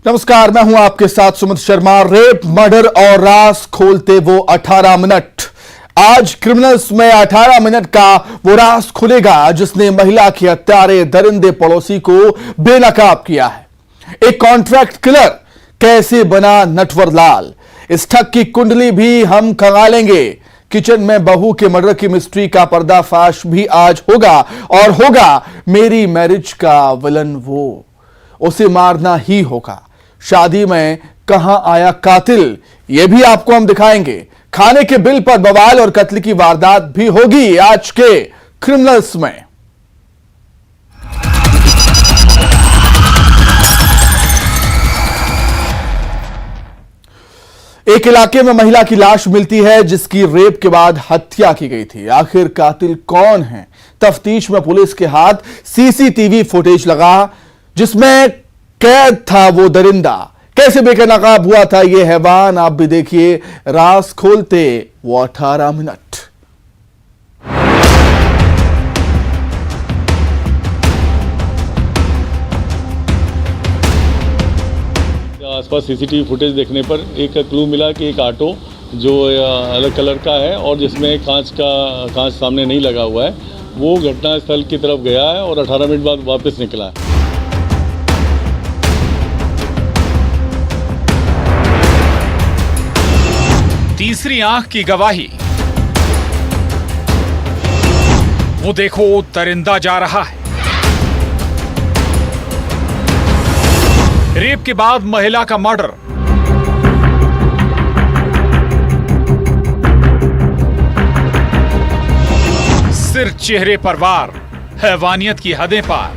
नमस्कार, मैं हूं आपके साथ सुमित शर्मा। रेप, मर्डर और राज खोलते वो 18 मिनट। आज क्रिमिनल्स में 18 मिनट का वो राज खुलेगा जिसने महिला के हत्यारे दरिंदे पड़ोसी को बेनकाब किया है। एक कॉन्ट्रैक्ट किलर कैसे बना नटवर लाल, इस ठग की कुंडली भी हम खंगालेंगे। किचन में बहू के मर्डर की मिस्ट्री का पर्दाफाश भी आज होगा और होगा मेरी मैरिज का विलन वो, उसे मारना ही होगा। शादी में कहां आया कातिल, यह भी आपको हम दिखाएंगे। खाने के बिल पर बवाल और कत्ल की वारदात भी होगी आज के क्रिमिनल्स में। एक इलाके में महिला की लाश मिलती है जिसकी रेप के बाद हत्या की गई थी। आखिर कातिल कौन है? तफ्तीश में पुलिस के हाथ सीसीटीवी फुटेज लगा जिसमें कैद था वो दरिंदा। कैसे बेनकाब हुआ था ये हैवान, आप भी देखिए। राज खोलते वो 18 मिनट। आसपास सीसीटीवी फुटेज देखने पर एक क्लू मिला कि एक ऑटो जो अलग कलर का है और जिसमें कांच सामने नहीं लगा हुआ है, वो घटनास्थल की तरफ गया है और 18 मिनट बाद वापस निकला है। तीसरी आंख की गवाही। वो देखो, दरिंदा जा रहा है। रेप के बाद महिला का मर्डर। सिर चेहरे पर वार, हैवानियत की हदें पार।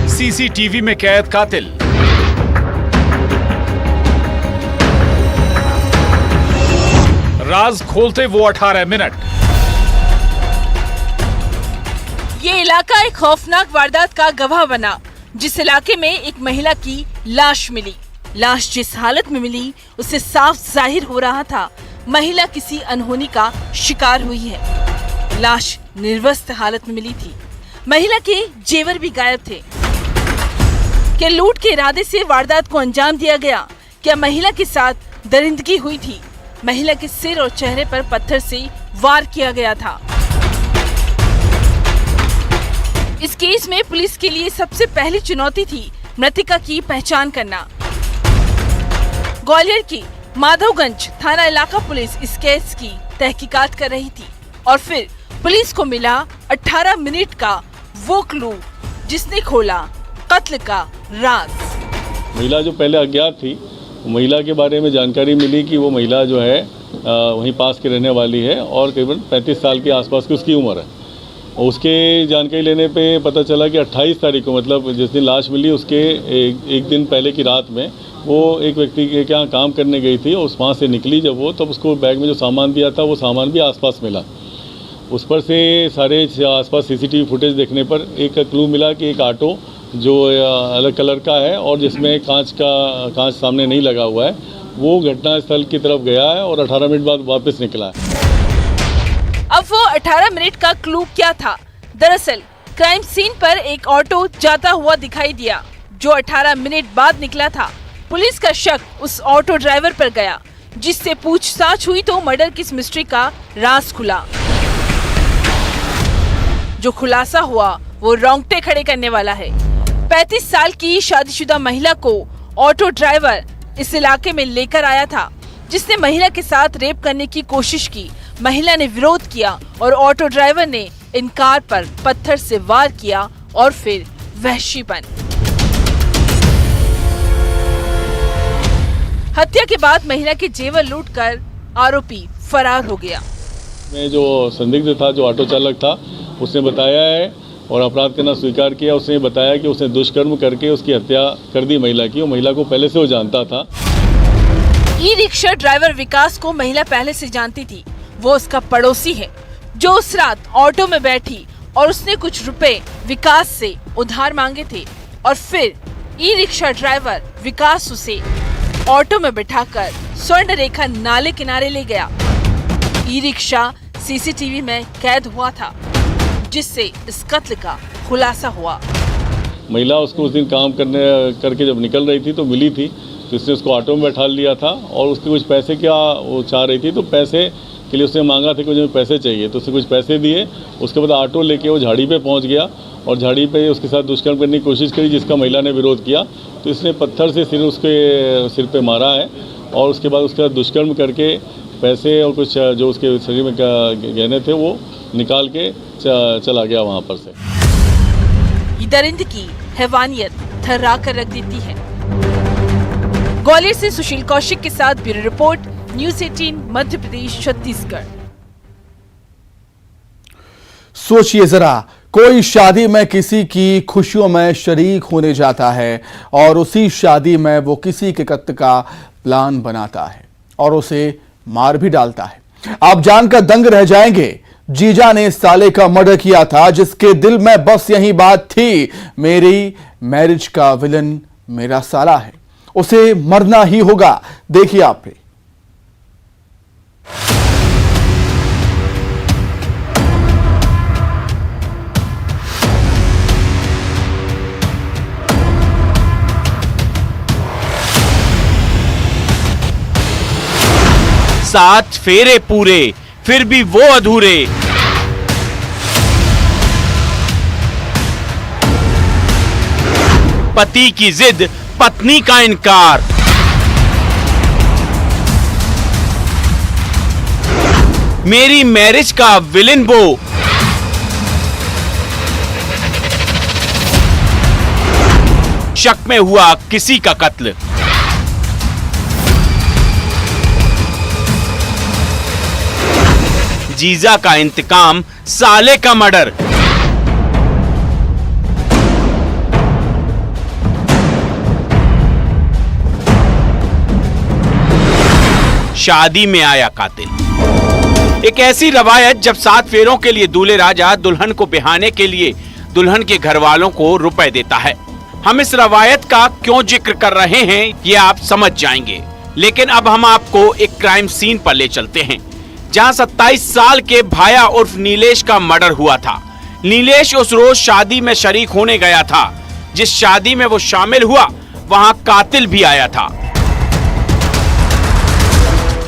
सीसीटीवी में कैद कातिल। राज खोलते वो 18 मिनट। ये इलाका एक खौफनाक वारदात का गवाह बना, जिस इलाके में एक महिला की लाश मिली। लाश जिस हालत में मिली उससे साफ जाहिर हो रहा था महिला किसी अनहोनी का शिकार हुई है। लाश निर्वस्त्र हालत में मिली थी। महिला के जेवर भी गायब थे। क्या लूट के इरादे से वारदात को अंजाम दिया गया? क्या महिला के साथ दरिंदगी हुई थी? महिला के सिर और चेहरे पर पत्थर से वार किया गया था। इस केस में पुलिस के लिए सबसे पहली चुनौती थी मृतका की पहचान करना। ग्वालियर की माधवगंज थाना इलाका पुलिस इस केस की तहकीकात कर रही थी और फिर पुलिस को मिला 18 मिनट का वो क्लू जिसने खोला कत्ल का राज। महिला जो पहले अज्ञात थी, महिला के बारे में जानकारी मिली कि वो महिला जो है वहीं पास की रहने वाली है और करीबन 35 साल के आसपास की उसकी उम्र है। उसके जानकारी लेने पे पता चला कि 28 तारीख को, मतलब जिस दिन लाश मिली उसके एक दिन पहले की रात में वो एक व्यक्ति के यहाँ काम करने गई थी। उस वहाँ से निकली जब वो, तब उसको बैग में जो सामान दिया था वो सामान भी आसपास मिला। उस पर से सारे आसपास सीसीटीवी फुटेज देखने पर एक क्लू मिला कि एक ऑटो जो अलग कलर का है और जिसमें कांच सामने नहीं लगा हुआ है, वो घटनास्थल की तरफ गया है और 18 मिनट बाद वापस निकला है। अब वो 18 मिनट का क्लू क्या था? दरअसल क्राइम सीन पर एक ऑटो जाता हुआ दिखाई दिया जो 18 मिनट बाद निकला था। पुलिस का शक उस ऑटो ड्राइवर पर गया, जिससे पूछताछ हुई तो मर्डर की मिस्ट्री का राज खुला। जो खुलासा हुआ वो रोंगटे खड़े करने वाला है। 35 साल की शादीशुदा महिला को ऑटो ड्राइवर इस इलाके में लेकर आया था, जिसने महिला के साथ रेप करने की कोशिश की। महिला ने विरोध किया और ऑटो ड्राइवर ने इनकार पर पत्थर से वार किया और फिर वहशीपन। हत्या के बाद महिला के जेवर लूटकर आरोपी फरार हो गया। में जो संदिग्ध था, जो ऑटो चालक था, उसने बताया है और अपराध करना स्वीकार किया। उसने बताया कि उसने दुष्कर्म करके उसकी हत्या कर दी महिला की। वो महिला को पहले से वो जानता था। ई रिक्शा ड्राइवर विकास को महिला पहले से जानती थी। वो उसका पड़ोसी है जो उस रात ऑटो में बैठी और उसने कुछ रुपए विकास से उधार मांगे थे और फिर ई रिक्शा ड्राइवर विकास उसे ऑटो में बिठाकर स्वर्ण रेखा नाले किनारे ले गया। ई रिक्शा सीसीटीवी में कैद हुआ था, जिससे इस कत्ल का खुलासा हुआ। महिला उसको उस दिन काम करके जब निकल रही थी तो मिली थी, तो इसने उसको ऑटो में बैठा लिया था और उसके कुछ पैसे क्या वो चाह रही थी, तो पैसे के लिए उसने मांगा था कि मुझे पैसे चाहिए, तो उसने कुछ पैसे दिए। उसके बाद ऑटो लेके वो झाड़ी पे पहुंच गया और झाड़ी पे उसके साथ दुष्कर्म करने की कोशिश करी, जिसका महिला ने विरोध किया, तो इसने पत्थर से उसके सिर पे मारा है और उसके बाद उसके साथ दुष्कर्म करके पैसे और कुछ जो उसके शरीर में गहने थे वो निकाल के चला गया वहाँ पर से। ये दरिंद की हैवानियत थर्रा कर रख देती है। ग्वालियर से सुशील कौशिक के साथ bureau report, news 18 Madhya Pradesh Chhattisgarh. सोचिए जरा, कोई शादी में किसी की खुशियों में शरीक होने जाता है और उसी शादी में वो किसी के कत्ल का प्लान बनाता है और उसे मार भी डालता है। आप जानकर दंग रह जाएंगे, जीजा ने साले का मर्डर किया था, जिसके दिल में बस यही बात थी, मेरी मैरिज का विलन मेरा साला है, उसे मरना ही होगा। देखिए आप भी। सात फेरे पूरे फिर भी वो अधूरे। पति की जिद, पत्नी का इनकार। मेरी मैरिज का विलेन वो। शक में हुआ किसी का कत्ल। जीजा का इंतकाम, साले का मर्डर। शादी में आया कातिल। एक ऐसी रवायत जब 7 फेरों के लिए दूल्हे राजा दुल्हन को बिहाने के लिए दुल्हन के घर वालों को रुपए देता है। हम इस रवायत का क्यों जिक्र कर रहे हैं ये आप समझ जाएंगे, लेकिन अब हम आपको एक क्राइम सीन पर ले चलते हैं जहां 27 साल के भाया उर्फ नीलेश का मर्डर हुआ था। नीलेश उस रोज शादी में शरीक होने गया था। जिस शादी में वो शामिल हुआ वहां कातिल भी आया था।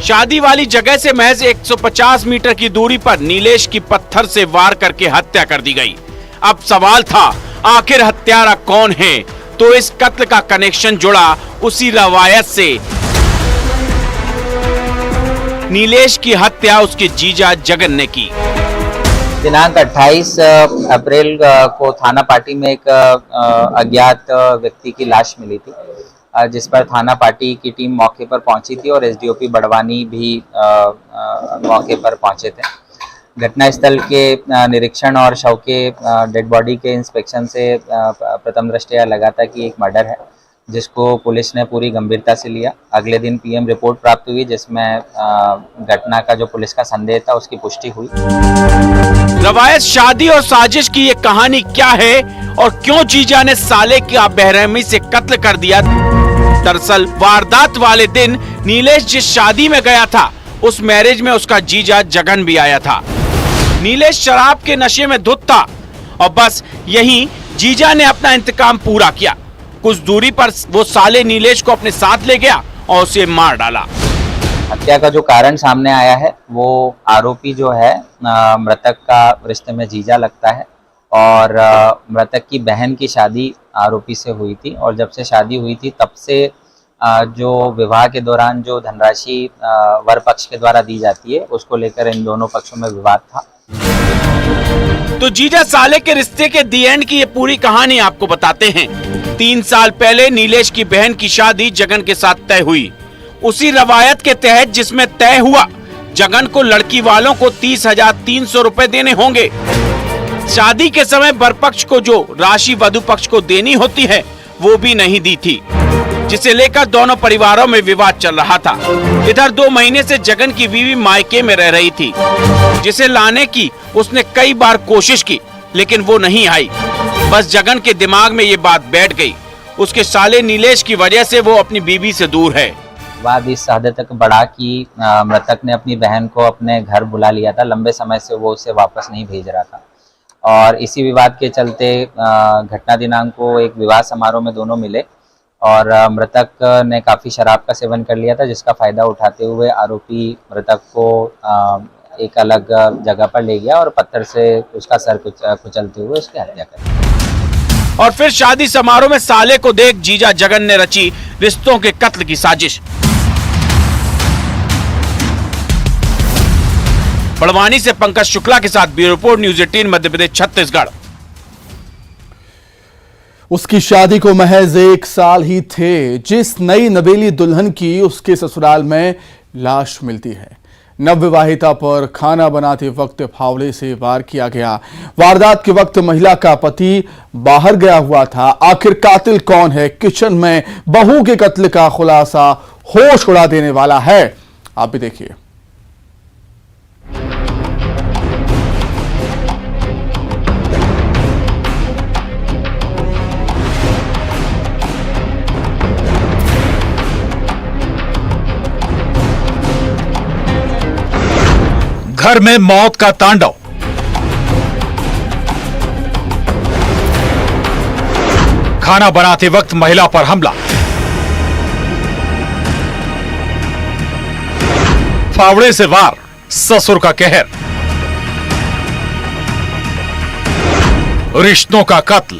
शादी वाली जगह से महज 150 मीटर की दूरी पर नीलेश की पत्थर से वार करके हत्या कर दी गई। अब सवाल था, आखिर हत्यारा कौन है? तो इस कत्ल का कनेक्शन जुड़ा उसी रवायत से। नीलेश की हत्या उसके जीजा जगन ने की। दिनांक 28 अप्रैल को थाना पाटी में एक अज्ञात व्यक्ति की लाश मिली थी, जिस पर थाना पाटी की टीम मौके पर पहुंची थी और एसडीओपी बड़वानी भी मौके पर पहुंचे थे। घटनास्थल के निरीक्षण और शव के डेड बॉडी के इंस्पेक्शन से प्रथम दृष्टया लगा था कि एक मर्डर है, जिसको पुलिस ने पूरी गंभीरता से लिया। अगले दिन पीएम रिपोर्ट प्राप्त हुई, जिसमें घटना का जो पुलिस का संदेह था उसकी पुष्टि हुई। रवायत शादी और साजिश की ये कहानी क्या है और क्यों जीजा ने साले की बेरहमी से कत्ल कर दिया? दरअसल वारदात वाले दिन नीलेश जिस शादी में गया था उस मैरिज में उसका जीजा जगन भी आया था। नीलेश शराब के नशे में धुत था और बस यहीं जीजा ने अपना इंतकाम पूरा किया। कुछ दूरी पर वो साले नीलेश को अपने साथ ले गया और उसे मार डाला। हत्या का जो कारण सामने आया है वो आरोपी जो है मृतक का रिश्ते में जीजा लगता है और मृतक की बहन की शादी आरोपी से हुई थी और जब से शादी हुई थी तब से जो विवाह के दौरान जो धनराशि वर पक्ष के द्वारा दी जाती है उसको लेकर इन दोनों पक्षों में विवाद था। तो जीजा साले के रिश्ते के दी एंड की ये पूरी कहानी आपको बताते हैं। 3 साल पहले नीलेश की बहन की शादी जगन के साथ तय हुई। उसी रवायत के तहत जिसमें तय हुआ जगन को लड़की वालों को 30,300 रुपए देने होंगे। शादी के समय वर पक्ष को जो राशि वधु पक्ष को देनी होती है वो भी नहीं दी थी, जिसे लेकर दोनों परिवारों में विवाद चल रहा था। इधर 2 महीने से जगन की बीवी मायके में रह रही थी, जिसे लाने की उसने कई बार कोशिश की लेकिन वो नहीं आई। बस जगन के दिमाग में ये बात बैठ गई, उसके साले नीलेश की वजह से वो अपनी बीवी से दूर है। विवाद इस हद तक बढ़ा कि मृतक ने अपनी बहन को अपने घर बुला लिया था। लंबे समय से वो उसे वापस नहीं भेज रहा था और इसी विवाद के चलते घटना दिनांक को एक विवाह समारोह में दोनों मिले और मृतक ने काफ़ी शराब का सेवन कर लिया था, जिसका फायदा उठाते हुए आरोपी मृतक को एक अलग जगह पर ले गया और पत्थर से उसका सर कुचलते हुए उसकी हत्या कर दी। और फिर शादी समारोह में साले को देख जीजा जगन ने रची रिश्तों के कत्ल की साजिश। बड़वानी से पंकज शुक्ला के साथ bureau report, news 18 Madhya Pradesh Chhattisgarh. उसकी शादी को महज 1 साल ही थे जिस नई नवेली दुल्हन की उसके ससुराल में लाश मिलती है। नवविवाहिता पर खाना बनाते वक्त फावड़े से वार किया गया। वारदात के वक्त महिला का पति बाहर गया हुआ था। आखिर कातिल कौन है? किचन में बहू के कत्ल का खुलासा होश उड़ा देने वाला है। आप भी देखिए। घर में मौत का तांडव। खाना बनाते वक्त महिला पर हमला। फावड़े से वार, ससुर का कहर। रिश्तों का कत्ल।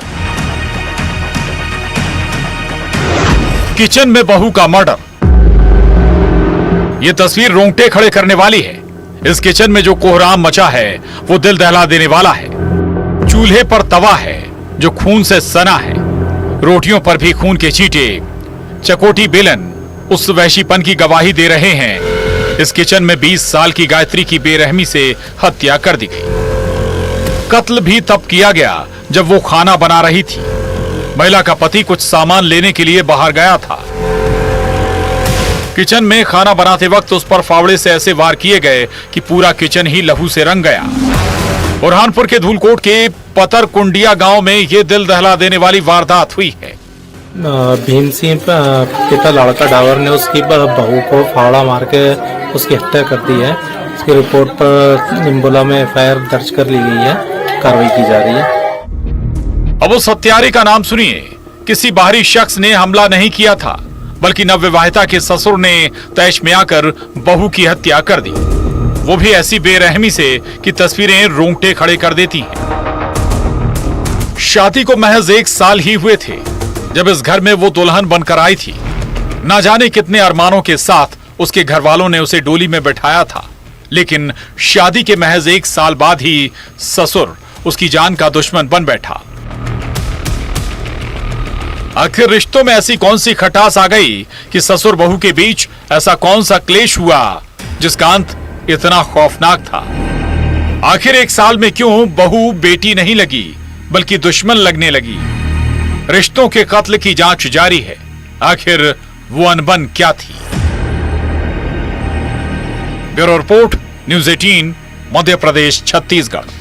किचन में बहू का मर्डर। यह तस्वीर रोंगटे खड़े करने वाली है। इस किचन में जो कोहराम मचा है वो दिल दहला देने वाला है। चूल्हे पर तवा है जो खून से सना है। रोटियों पर भी खून के छींटे। चकोटी बेलन उस वहशीपन की गवाही दे रहे हैं। इस किचन में 20 साल की गायत्री की बेरहमी से हत्या कर दी गई। कत्ल भी तब किया गया जब वो खाना बना रही थी। महिला का पति कुछ सामान लेने के लिए बाहर गया था। किचन में खाना बनाते वक्त उस पर फावड़े से ऐसे वार किए गए कि पूरा किचन ही लहू से रंग गया। बुरहानपुर के धूलकोट के पतर कुंडिया गांव में ये दिल दहला देने वाली वारदात हुई है। भीम सिंह पिता लड़का डावर ने उसकी बहू को फावड़ा मार के उसकी हत्या कर दी है। उसकी रिपोर्ट पर निम्बोला में एफआईआर दर्ज कर ली गई है। कार्रवाई की जा रही है। अब उस हत्यारे का नाम सुनिए। किसी बाहरी शख्स ने हमला नहीं किया था, बल्कि नवविवाहिता के ससुर ने तैश में आकर बहू की हत्या कर दी। वो भी ऐसी बेरहमी से कि तस्वीरें रोंगटे खड़े कर देती हैं। शादी को महज 1 साल ही हुए थे जब इस घर में वो दुल्हन बनकर आई थी। ना जाने कितने अरमानों के साथ उसके घर वालों ने उसे डोली में बैठाया था, लेकिन शादी के महज 1 साल बाद ही ससुर उसकी जान का दुश्मन बन बैठा। आखिर रिश्तों में ऐसी कौन सी खटास आ गई कि ससुर बहू के बीच ऐसा कौन सा क्लेश हुआ जिसका अंत इतना खौफनाक था? आखिर 1 साल में क्यों बहू बेटी नहीं लगी बल्कि दुश्मन लगने लगी? रिश्तों के कत्ल की जांच जारी है। आखिर वो अनबन क्या थी? Bureau report, news 18 Madhya Pradesh Chhattisgarh.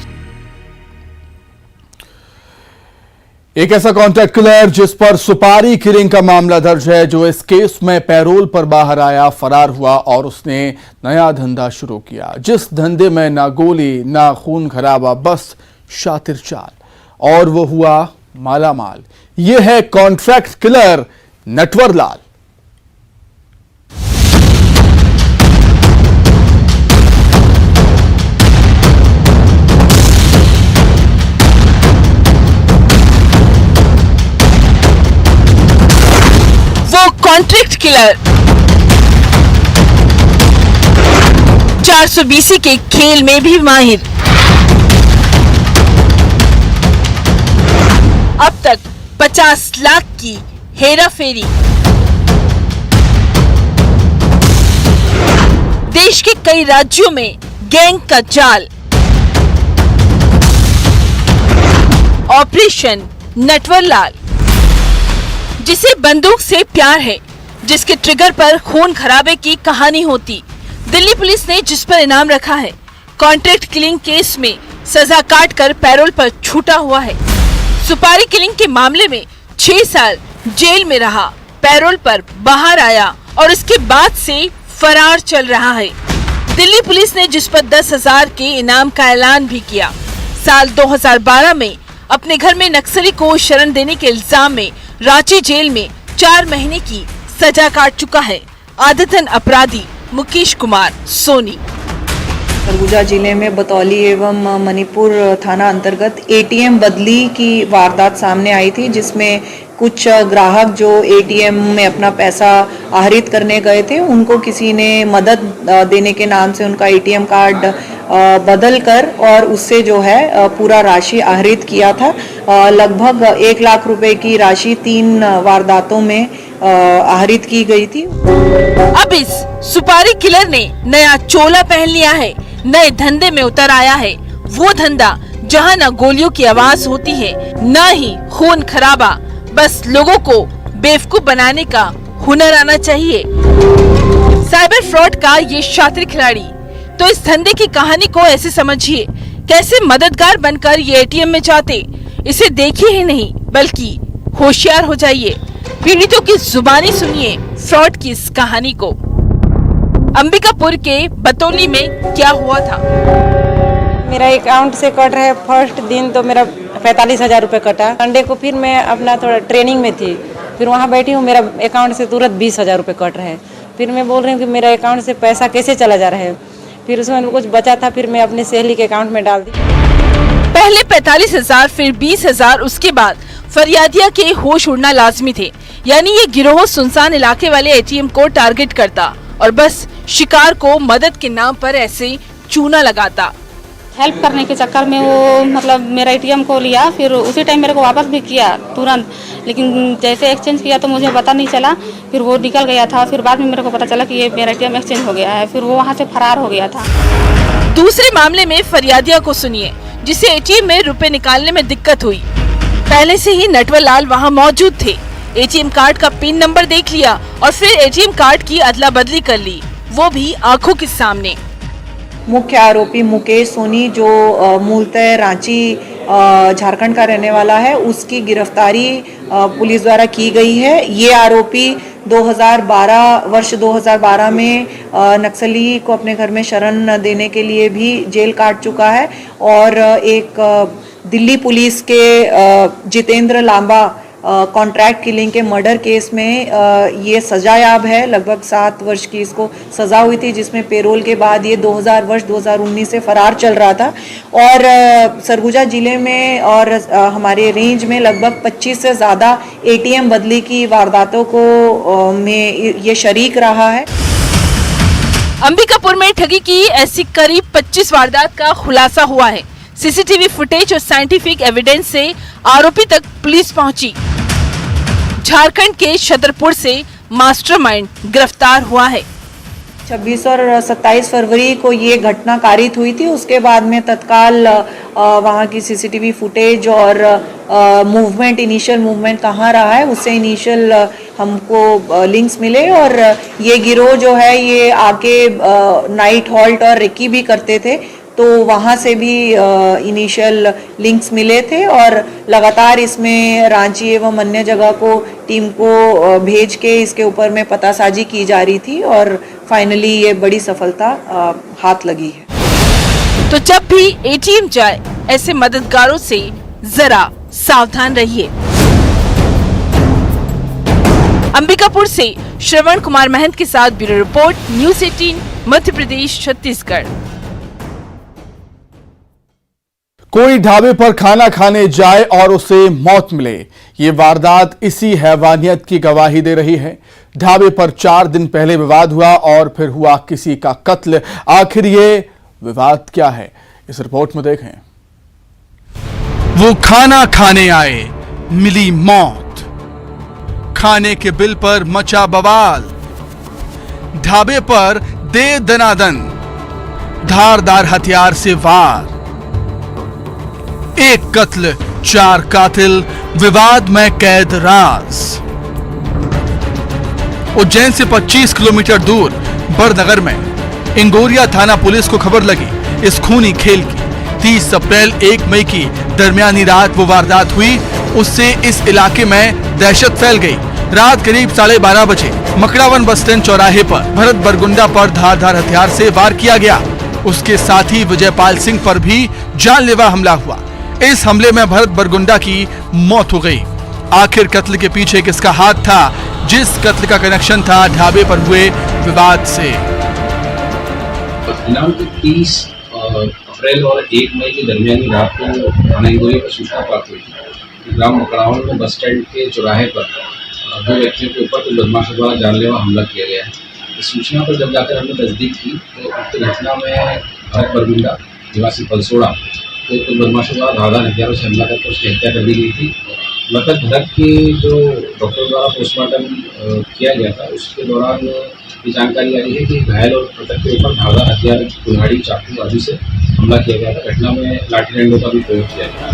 एक ऐसा कॉन्ट्रैक्ट किलर जिस पर सुपारी किलिंग का मामला दर्ज है, जो इस केस में पैरोल पर बाहर आया, फरार हुआ और उसने नया धंधा शुरू किया। जिस धंधे में ना गोली ना खून खराबा, बस शातिर चाल, और वो हुआ मालामाल। ये है contract killer Natwar Lal. Contract killer 420 के खेल में भी माहिर। अब तक 50 लाख की हेरा फेरी। देश के कई राज्यों में गैंग का जाल। ऑपरेशन नटवर लाल, जिसे बंदूक से प्यार है, जिसके ट्रिगर पर खून खराबे की कहानी होती। दिल्ली पुलिस ने जिस पर इनाम रखा है, कॉन्ट्रैक्ट किलिंग केस में सजा काटकर पैरोल पर छूटा हुआ है। सुपारी किलिंग के मामले में 6 साल जेल में रहा, पैरोल पर बाहर आया और इसके बाद से फरार चल रहा है। दिल्ली पुलिस ने जिस पर 10,000 के इनाम का ऐलान भी किया। साल 2012 में अपने घर में नक्सली को शरण देने के इल्जाम में रांची जेल में 4 महीने की सजा काट चुका है आदतन अपराधी मुकेश कुमार सोनी। सरगुजा जिले में बतौली एवं मणिपुर थाना अंतर्गत एटीएम बदली की वारदात सामने आई थी, जिसमें कुछ ग्राहक जो एटीएम में अपना पैसा आहरित करने गए थे, उनको किसी ने मदद देने के नाम से उनका एटीएम कार्ड बदल कर और उससे जो है पूरा राशि आहरित किया था। लगभग 1 लाख रुपए की राशि 3 वारदातों में आहरित की गई थी। अब इस सुपारी किलर ने नया चोला पहन लिया है, नए धंधे में उतर आया है। वो धंधा जहां न गोलियों की आवाज होती है, न ही खून खराबा, बस लोगों को बेवकूफ बनाने का हुनर आना चाहिए। साइबर फ्रॉड का ये शातिर खिलाड़ी। तो इस धंधे की कहानी को ऐसे समझिए, कैसे मददगार बनकर ये एटीएम में जाते। इसे देखिए ही नहीं बल्कि होशियार हो जाइए। पीड़ितों की जुबानी सुनिए फ्रॉड की इस कहानी को। अंबिकापुर के बतौली में क्या हुआ था। मेरा अकाउंट से कट रहा है। फर्स्ट दिन तो मेरा 45,000 रुपये कटा। संडे को फिर मैं अपना थोड़ा ट्रेनिंग में थी, फिर वहाँ बैठी हूँ, मेरा अकाउंट से तुरंत 20,000 रुपये कट रहे हैं। फिर मैं बोल रही हूँ कि मेरा अकाउंट से पैसा कैसे चला जा रहा है। फिर उसमें कुछ बचा था, फिर मैं अपने सहेली के अकाउंट में डाल दी। पहले 45,000, फिर 20,000, उसके बाद फरियादिया के होश उड़ना लाजमी थे। यानी ये गिरोह सुनसान इलाके वाले एटीएम को टारगेट करता और बस शिकार को मदद के नाम पर ऐसे चूना लगाता। हेल्प करने के चक्कर में वो मतलब मेरा एटीएम को लिया, फिर उसी टाइम मेरे को वापस भी किया तुरंत, लेकिन जैसे एक्सचेंज किया तो मुझे पता नहीं चला। फिर वो निकल गया था, फिर बाद में मेरे को पता चला कि ये मेरा एटीएम एक्सचेंज हो गया है। फिर वो वहाँ से फरार हो गया था। दूसरे मामले में फरियादिया को सुनिए, जिसे एटीएम में रुपए निकालने में दिक्कत हुई। पहले से ही नटवर लाल वहाँ मौजूद थे। एटीएम कार्ड का पिन नंबर देख लिया और फिर एटीएम कार्ड की अदला बदली कर ली, वो भी आंखों के सामने। मुख्य आरोपी मुकेश सोनी, जो मूलतः रांची झारखंड का रहने वाला है, उसकी गिरफ्तारी पुलिस द्वारा की गई है। ये आरोपी वर्ष 2012 में नक्सली को अपने घर में शरण देने के लिए भी जेल काट चुका है और एक दिल्ली पुलिस के जितेंद्र लांबा कॉन्ट्रैक्ट किलिंग के मर्डर केस में ये सजायाब है। लगभग 7 वर्ष की इसको सजा हुई थी, जिसमें पेरोल के बाद ये 2019 से फरार चल रहा था। और सरगुजा जिले में और हमारे रेंज में लगभग 25 से ज़्यादा एटीएम बदली की वारदातों को में ये शरीक रहा है। अंबिकापुर में ठगी की ऐसी करीब 25 वारदात का खुलासा हुआ है। सीसीटीवी फुटेज और साइंटिफिक एविडेंस से आरोपी तक पुलिस पहुंची। झारखंड के छतरपुर से मास्टरमाइंड गिरफ्तार हुआ है। 26 और 27 फरवरी को ये घटना कारित हुई थी। उसके बाद में तत्काल वहाँ की सीसीटीवी फुटेज और इनिशियल मूवमेंट कहाँ रहा है, उससे इनिशियल हमको लिंक्स मिले और ये गिरोह जो है ये आके नाइट हॉल्ट और रेकी भी करते थे, तो वहाँ से भी इनिशियल लिंक्स मिले थे और लगातार इसमें रांची एवं अन्य जगह को टीम को भेज के इसके ऊपर में पतासाजी की जा रही थी और फाइनली ये बड़ी सफलता हाथ लगी है। तो जब भी एटीएम जाए, ऐसे मददगारों से जरा सावधान रहिए। अंबिकापुर से श्रवण कुमार महंत के साथ bureau report, news 18 Madhya Pradesh Chhattisgarh. कोई ढाबे पर खाना खाने जाए और उसे मौत मिले, ये वारदात इसी हैवानियत की गवाही दे रही है। ढाबे पर 4 दिन पहले विवाद हुआ और फिर हुआ किसी का कत्ल। आखिर ये विवाद क्या है, इस रिपोर्ट में देखें। वो खाना खाने आए, मिली मौत। खाने के बिल पर मचा बवाल। ढाबे पर दे दनादन, धारदार हथियार से वार। एक कत्ल, 4 कातिल, विवाद में कैद राज। उज्जैन से 25 किलोमीटर दूर बड़नगर में इंगोरिया थाना पुलिस को खबर लगी इस खूनी खेल की। 30 अप्रैल 1 मई की दरमियानी रात वो वारदात हुई। उससे इस इलाके में दहशत फैल गई। रात करीब 12:30 बजे मकड़ावन बस स्टैंड चौराहे पर भरत बरगुंडा पर धारदार हथियार से वार किया गया। उसके साथी विजयपाल सिंह पर भी जानलेवा हमला हुआ। इस हमले में भरत बरगुंडा की मौत हो गई। आखिर कत्ल के पीछे किसका हाथ था, जिस कत्ल का कनेक्शन था ढाबे पर हुए विवाद से? दिनांक 30 अप्रैल और 1 मई के दरमियानी रात को थाना इंदौरी पर सूचना प्राप्त हुई थी। ग्राम मकड़ावन में बस स्टैंड के चौराहे पर 2 व्यक्तियों के ऊपर कुछ बदमाशों द्वारा जानलेवा हमला किया गया है। इस सूचना पर जब जाकर हमने तस्दीक की तो उक्त घटना में भरत बरगुंडा निवासी पलसोड़ा तो कुछ बदमाशों द्वारा धारदार हथियारों से हमला करके उसकी हत्या कर दी गई थी। मृतक भरत की जो डॉक्टर द्वारा पोस्टमार्टम किया गया था उसके दौरान ये जानकारी आ रही है कि घायल और मृतक के ऊपर धारदार हथियार, कुल्हाड़ी, चाकू आदि से हमला किया गया था। घटना में लाठी डंडों का भी प्रयोग किया गया।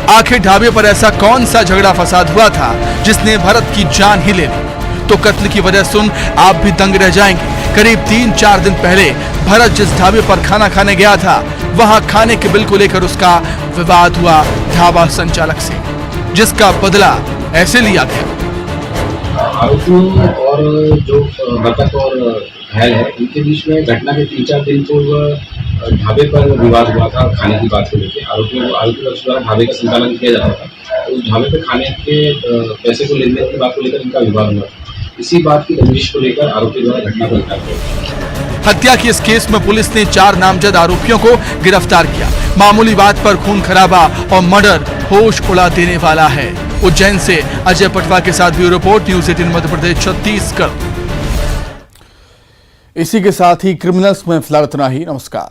आखिर ढाबे पर ऐसा कौन सा झगड़ा फसाद हुआ था जिसने भरत की जान ही ले ली? तो कत्ल की वजह सुन आप भी दंग रह जाएंगे। करीब 3-4 दिन पहले भरत जिस ढाबे पर खाना खाने गया था वहां खाने के बिल को लेकर उसका विवाद हुआ ढाबा संचालक से, जिसका बदला ऐसे लिया गया। आरोपियों और जो मृतक और घायल है उनके बीच में घटना के 3-4 दिन पूर्व ढाबे पर विवाद हुआ था खाने की बात को लेकर। आरोपी पक्ष द्वारा ढाबे का संचालन किया जाता था। उस ढाबे पर खाने के पैसे को लेने की बात को लेकर इनका विवाद हुआ था। इसी बात की रंजिश को लेकर आरोपी द्वारा घटना को अंजाम दिया। हत्या की इस केस में पुलिस ने 4 नामजद आरोपियों को गिरफ्तार किया। मामूली बात पर खून खराबा और मर्डर होश उड़ा देने वाला है। उज्जैन से अजय पटवा के साथ bureau report, news 18 Madhya Pradesh, Chhattisgarh. इसी के साथ ही क्रिमिनल्स में फिलहाल इतना ही। नमस्कार।